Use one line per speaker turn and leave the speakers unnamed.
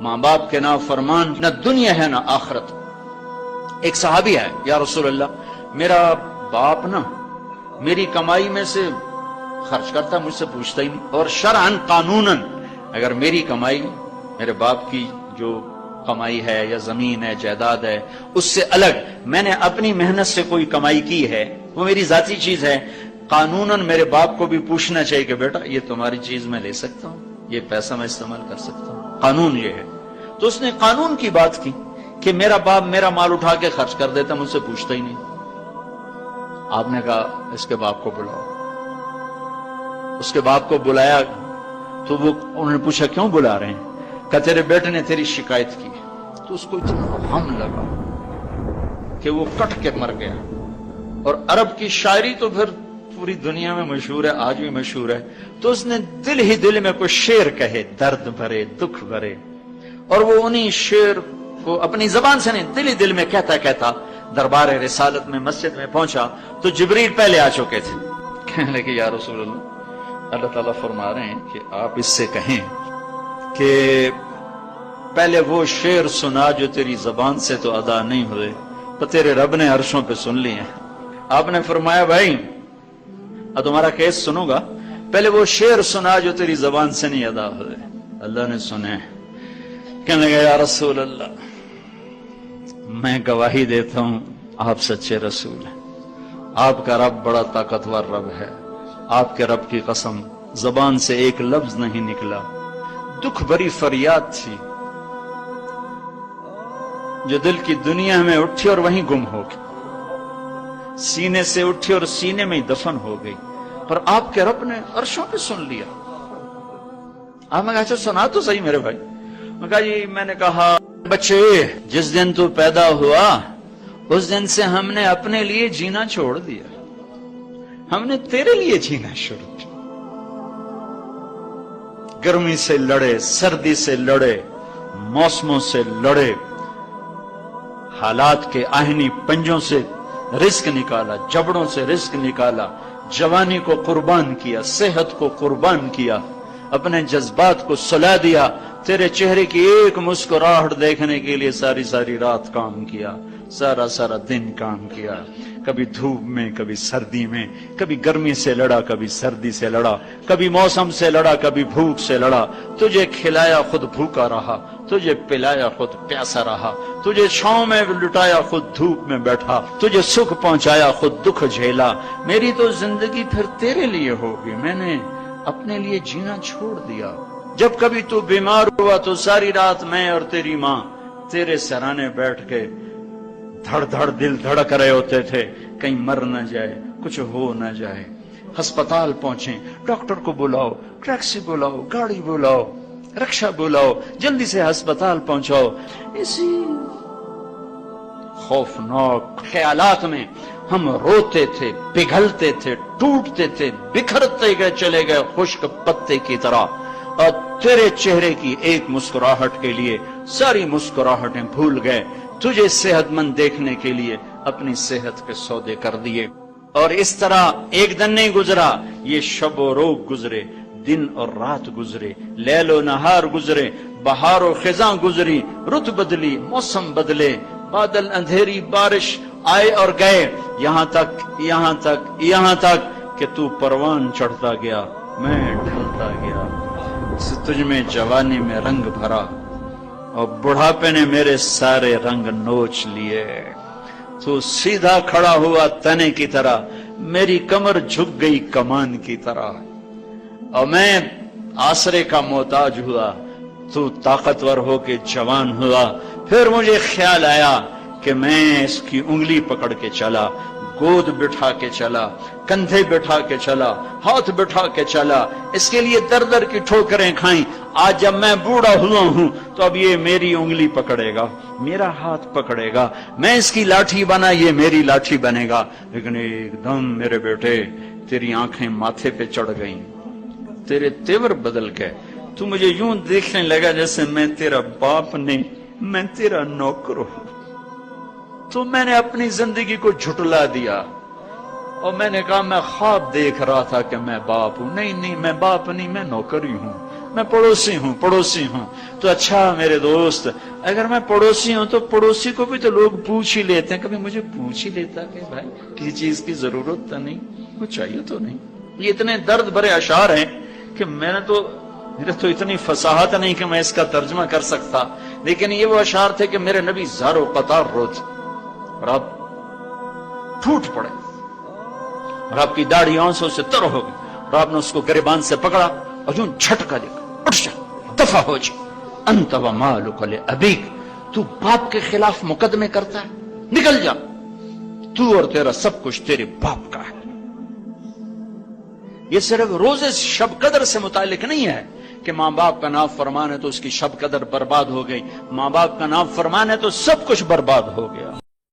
ماں باپ کے نافرمان نہ دنیا ہے نہ آخرت۔ ایک صحابی ہے، یا رسول اللہ میرا باپ نا میری کمائی میں سے خرچ کرتا، مجھ سے پوچھتا ہی نہیں، اور شرعاً قانوناً اگر میری کمائی میرے باپ کی جو کمائی ہے یا زمین ہے جائیداد ہے اس سے الگ میں نے اپنی محنت سے کوئی کمائی کی ہے، وہ میری ذاتی چیز ہے، قانوناً میرے باپ کو بھی پوچھنا چاہیے کہ بیٹا یہ تمہاری چیز میں لے سکتا ہوں، یہ پیسہ میں استعمال کر سکتا ہوں، قانون یہ ہے۔ تو اس نے قانون کی بات کی کہ میرا باپ میرا مال اٹھا کے خرچ کر دیتا، مجھ سے پوچھتا ہی نہیں۔ آپ نے کہا اس کے باپ کو بلاؤ۔ اس کے باپ کو بلایا تو وہ انہوں نے پوچھا کیوں بلا رہے ہیں؟ کہ تیرے بیٹے نے تیری شکایت کی۔ تو اس کو اتنا غم لگا کہ وہ کٹ کے مر گیا۔ اور عرب کی شاعری تو پھر پوری دنیا میں مشہور ہے، آج بھی مشہور ہے۔ تو اس نے دل ہی دل میں کوئی شعر کہے، درد بھرے دکھ بھرے، اور وہ انہی شعر کو اپنی زبان سے نہیں دل ہی دل میں کہتا کہتا دربار رسالت میں مسجد میں پہنچا تو جبریل پہلے آ چکے تھے۔ کہنے لگے یا رسول اللہ تعالیٰ فرما رہے ہیں کہ آپ اس سے کہیں کہ پہلے وہ شعر سنا جو تیری زبان سے تو ادا نہیں ہوئے، تو تیرے رب نے عرشوں پہ سن لیے ہیں۔ آپ نے فرمایا بھائی اب تمہارا کیس سنوں گا، پہلے وہ شعر سنا جو تیری زبان سے نہیں ادا ہوئے۔ اللہ نے سنے۔ کہنے لگا یا رسول اللہ میں گواہی دیتا ہوں آپ سچے رسول ہیں، آپ کا رب بڑا طاقتور رب ہے، آپ کے رب کی قسم زبان سے ایک لفظ نہیں نکلا، دکھ بھری فریاد تھی جو دل کی دنیا میں اٹھی اور وہیں گم ہو گئی، سینے سے اٹھی اور سینے میں ہی دفن ہو گئی، پر آپ کے رب نے عرشوں پہ سن لیا۔ آپ نے کہا اچھا سنا تو صحیح میرے بھائی۔ میں کہا جی میں نے کہا بچے جس دن تو پیدا ہوا اس دن سے ہم نے اپنے لیے جینا چھوڑ دیا، ہم نے تیرے لیے جینا شروع کیا۔ گرمی سے لڑے، سردی سے لڑے، موسموں سے لڑے، حالات کے آہنی پنجوں سے رزق نکالا، جبڑوں سے رزق نکالا، جوانی کو قربان کیا، صحت کو قربان کیا، اپنے جذبات کو سلا دیا، تیرے چہرے کی ایک مسکراہٹ دیکھنے کے لیے ساری ساری رات کام کیا، سارا سارا دن کام کیا، کبھی دھوپ میں کبھی سردی میں، کبھی گرمی سے لڑا کبھی سردی سے لڑا، کبھی موسم سے لڑا کبھی بھوک سے لڑا، تجھے کھلایا خود بھوکا رہا، تجھے پلایا خود پیاسا رہا، تجھے چھاؤں میں لٹایا خود دھوپ میں بیٹھا، تجھے سکھ پہنچایا خود دکھ جھیلا، میری تو زندگی پھر تیرے لیے ہوگی، میں نے اپنے لیے جینا چھوڑ دیا۔ جب کبھی تو بیمار ہوا تو ساری رات میں اور تیری ماں تیرے سرانے بیٹھ کے دھڑ دھڑ دل دھڑک رہے ہوتے تھے، کہیں مر نہ جائے، کچھ ہو نہ جائے۔ ہسپتال پہنچیں، ڈاکٹر کو بلاؤ، ٹیکسی بلاؤ، گاڑی بلاؤ، رکشہ بلاؤ، جلدی سے ہسپتال پہنچاؤ۔ اسی خوفناک خیالات میں ہم روتے تھے، پگھلتے تھے، ٹوٹتے تھے، بکھرتے گئے چلے گئے خشک پتے کی طرح، اور تیرے چہرے کی ایک مسکراہٹ کے لیے ساری مسکراہٹیں بھول گئے، تجھے صحت مند دیکھنے کے لیے اپنی صحت کے سودے کر دیے۔ اور اس طرح ایک دن نہیں گزرا، یہ شب و روز گزرے، دن اور رات گزرے، لیل و نہار گزرے، بہار و خزاں گزری، رت بدلی، موسم بدلے، بادل اندھیری بارش آئے اور گئے، یہاں تک کہ تو پروان چڑھتا گیا، میں ڈھلتا گیا، تجھ میں جوانی میں رنگ بھرا اور بڑھاپے نے میرے سارے رنگ نوچ لیے، تو سیدھا کھڑا ہوا تنے کی طرح، میری کمر جھک گئی کمان کی طرح، اور میں آسرے کا محتاج ہوا، تو طاقتور ہو کے جوان ہوا۔ پھر مجھے خیال آیا کہ میں اس کی انگلی پکڑ کے چلا، گود بٹھا کے چلا، کندھے بٹھا کے چلا، ہاتھ بٹھا کے چلا، اس کے لیے در در کی ٹھوکریں کھائیں۔ آج جب میں بوڑھا ہوا ہوں تو اب یہ میری انگلی پکڑے گا، میرا ہاتھ پکڑے گا، میں اس کی لاٹھی بنا، یہ میری لاٹھی بنے گا۔ لیکن ایک دم میرے بیٹے تیری آنکھیں ماتھے پہ چڑھ گئیں، تیرے تیور بدل گئے، تو مجھے یوں دیکھنے لگا جیسے میں تیرا باپ نہیں، میں تیرا نوکر ہوں۔ تو میں نے اپنی زندگی کو جھٹلا دیا اور میں نے کہا میں خواب دیکھ رہا تھا کہ میں باپ ہوں، نہیں میں باپ نہیں، میں نوکر ہی ہوں، میں پڑوسی ہوں. تو اچھا میرے دوست، اگر میں پڑوسی ہوں تو پڑوسی کو بھی تو لوگ پوچھ ہی لیتے ہیں. کبھی مجھے پوچھ ہی لیتا کہ بھائی کسی چیز کی ضرورت تو نہیں، کچھ چاہیے تو نہیں. یہ اتنے درد بھرے اشعار ہیں کہ میرے تو اتنی فصاحت نہیں کہ میں اس کا ترجمہ کر سکتا، لیکن یہ وہ اشعار تھے کہ میرے نبی زار و قطار روتے اور آپ ٹوٹ پڑے اور آپ کی داڑھی آنسوں سے تر ہو گئی اور آپ نے اس کو گریبان سے پکڑا اور یوں جھٹکا دے کر اٹھ جا، دفع ہو جا. انت و مالک لابیک، تو باپ کے خلاف مقدمے کرتا ہے، نکل جا، تو اور تیرا سب کچھ تیرے باپ کا ہے. یہ صرف روزے شب قدر سے متعلق نہیں ہے کہ ماں باپ کا نافرمان ہے تو اس کی شب قدر برباد ہو گئی. ماں باپ کا نافرمان ہے تو سب کچھ برباد ہو گیا.